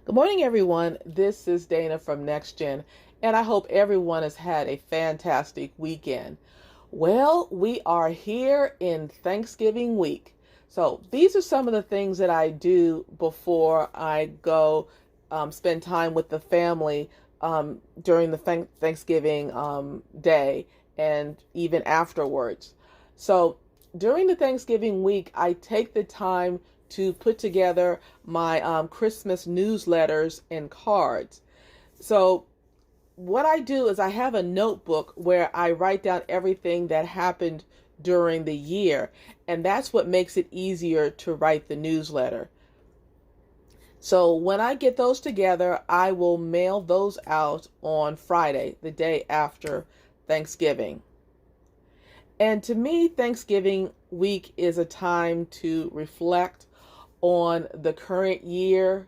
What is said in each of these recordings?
Good morning, everyone. This is Dana from NexGen, and I hope everyone has had a fantastic weekend. Well, we are here in Thanksgiving week. So, these are some of the things that I do before I go spend time with the family during the Thanksgiving day and even afterwards. So, during the Thanksgiving week, I take the time to put together my Christmas newsletters and cards. So, what I do is I have a notebook where I write down everything that happened during the year, and that's what makes it easier to write the newsletter. So, when I get those together, I will mail those out on Friday, the day after Thanksgiving. And to me, Thanksgiving week is a time to reflect on the current year,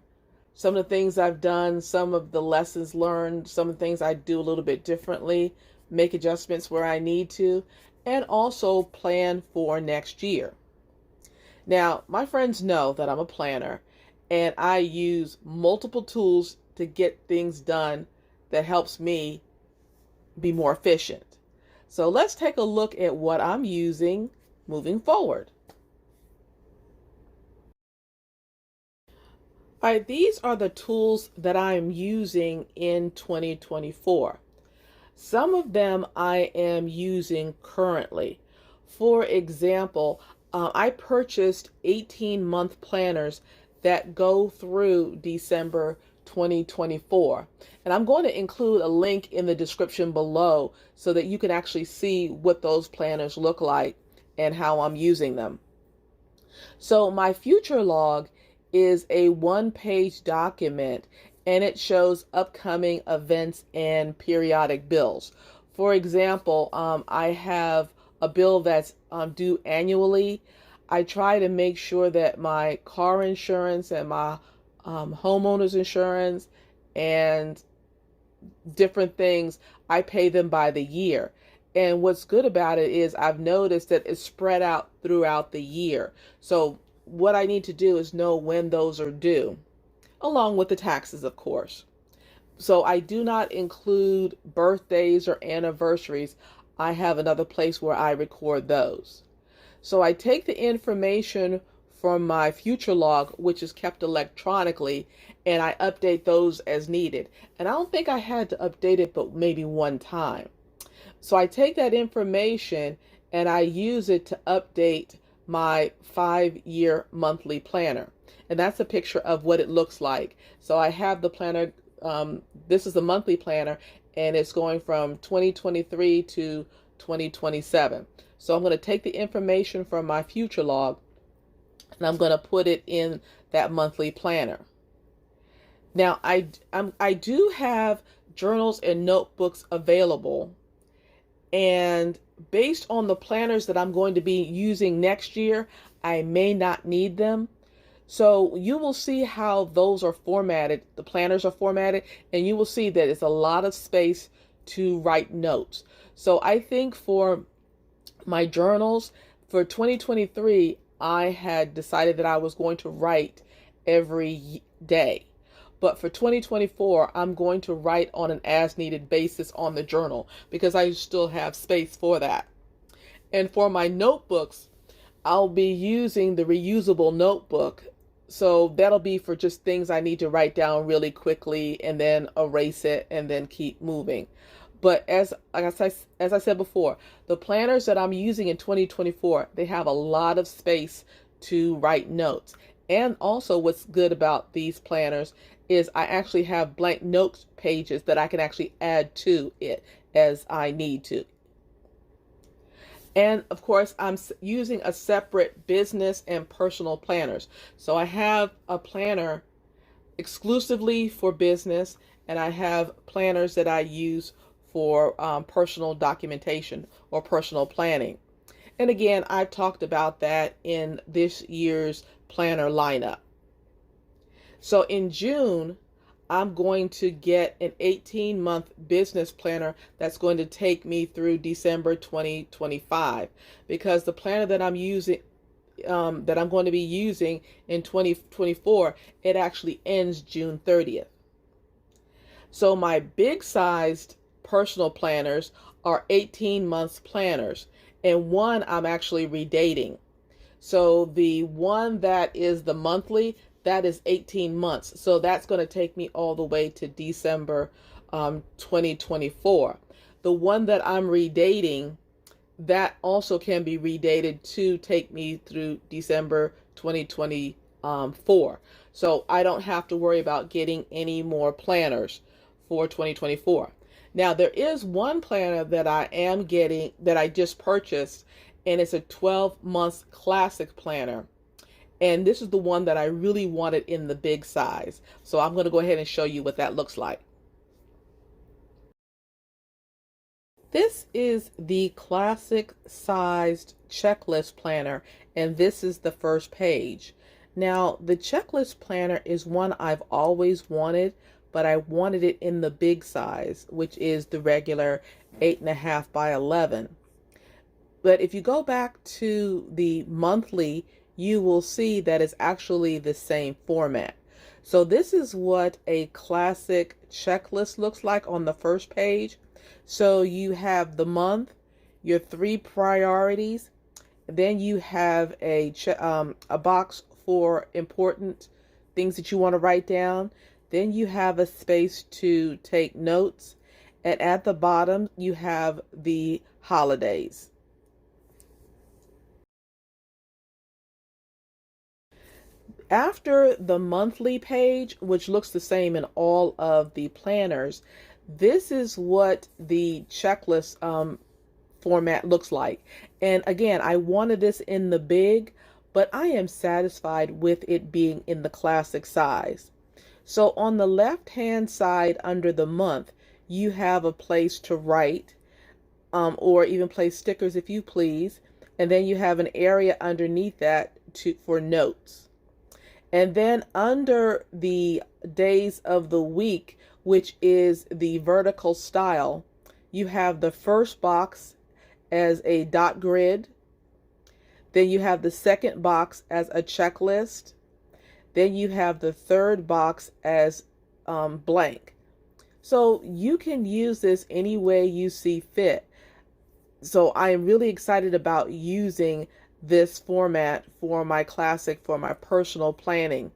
some of the things I've done, some of the lessons learned, some of the things I do a little bit differently, make adjustments where I need to, and also plan for next year. Now, my friends know that I'm a planner and I use multiple tools to get things done that helps me be more efficient. So let's take a look at what I'm using moving forward. All right, these are the tools that I'm using in 2024. Some of them I am using currently. For example, I purchased 18-month planners that go through December 2024. And I'm going to include a link in the description below so that you can actually see what those planners look like and how I'm using them. So my future log is a one-page document, and it shows upcoming events and periodic bills. For example, I have a bill that's due annually. I try to make sure that my car insurance and my homeowner's insurance and different things, I pay them by the year. And what's good about it is I've noticed that it's spread out throughout the year. So what I need to do is know when those are due, along with the taxes, of course. So I do not include birthdays or anniversaries. I have another place where I record those. So I take the information from my future log, which is kept electronically, and I update those as needed. And I don't think I had to update it but maybe one time. So I take that information and I use it to update my 5-year monthly planner. And that's a picture of what it looks like. So I have the planner, this is the monthly planner, and it's going from 2023 to 2027. So I'm going to take the information from my future log and I'm going to put it in that monthly planner. Now, I do have journals and notebooks available, and based on the planners that I'm going to be using next year, I may not need them. So you will see how those are formatted, the planners are formatted, and you will see that it's a lot of space to write notes. So I think for my journals for 2023, I had decided that I was going to write every day. But for 2024, I'm going to write on an as-needed basis on the journal because I still have space for that. And for my notebooks, I'll be using the reusable notebook. So that'll be for just things I need to write down really quickly and then erase it and then keep moving. But as I said before, the planners that I'm using in 2024, they have a lot of space to write notes. And also what's good about these planners is I actually have blank notes pages that I can actually add to it as I need to. And of course, I'm using a separate business and personal planners. So I have a planner exclusively for business, and I have planners that I use for personal documentation or personal planning. And again, I've talked about that in this year's planner lineup. So in June, I'm going to get an 18-month business planner that's going to take me through December 2025, because the planner that I'm using that I'm going to be using in 2024, it actually ends June 30th. So my big sized personal planners are 18 months planners, and one I'm actually redating. So the one that is the monthly, that is 18 months. So that's going to take me all the way to December 2024. The one that I'm redating, that also can be redated to take me through December 2024. So I don't have to worry about getting any more planners for 2024. Now, there is one planner that I am getting that I just purchased, and it's a 12 months classic planner. And this is the one that I really wanted in the big size. So I'm going to go ahead and show you what that looks like. This is the classic sized checklist planner, and this is the first page. Now, the checklist planner is one I've always wanted, but I wanted it in the big size, which is the regular 8.5 by 11. But if you go back to the monthly, you will see that it's actually the same format. So this is what a classic checklist looks like on the first page. So you have the month, your 3 priorities, then you have a box for important things that you want to write down. Then you have a space to take notes, and at the bottom you have the holidays. After the monthly page, which looks the same in all of the planners, this is what the checklist format looks like. And again, I wanted this in the big, but I am satisfied with it being in the classic size. So on the left hand side under the month, you have a place to write or even place stickers if you please. And then you have an area underneath that for notes. And then under the days of the week, which is the vertical style, you have the first box as a dot grid. Then you have the second box as a checklist. Then you have the third box as blank. So you can use this any way you see fit. So I am really excited about using this format for my classic, for my personal planning.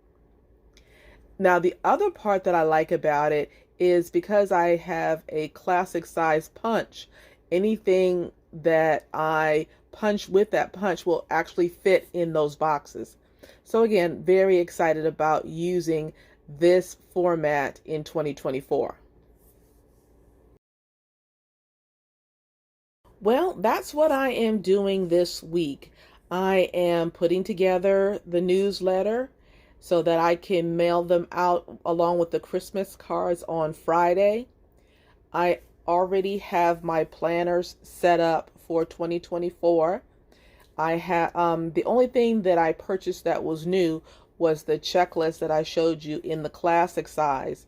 Now, the other part that I like about it is because I have a classic size punch, anything that I punch with that punch will actually fit in those boxes. So again, very excited about using this format in 2024. Well, that's what I am doing this week. I am putting together the newsletter so that I can mail them out along with the Christmas cards on Friday. I already have my planners set up for 2024. I have the only thing that I purchased that was new was the checklist that I showed you in the classic size.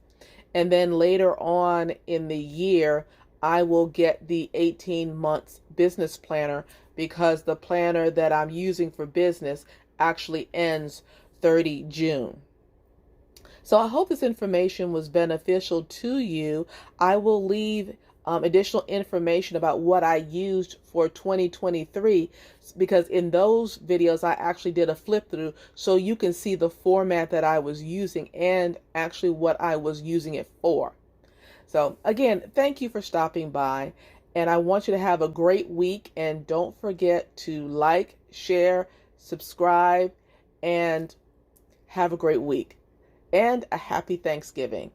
And then later on in the year, I will get the 18 months business planner because the planner that I'm using for business actually ends 30 June. So I hope this information was beneficial to you. I will leave additional information about what I used for 2023 because in those videos I actually did a flip through so you can see the format that I was using and actually what I was using it for. So again, thank you for stopping by, and I want you to have a great week, and don't forget to like, share, subscribe, and have a great week and a happy Thanksgiving.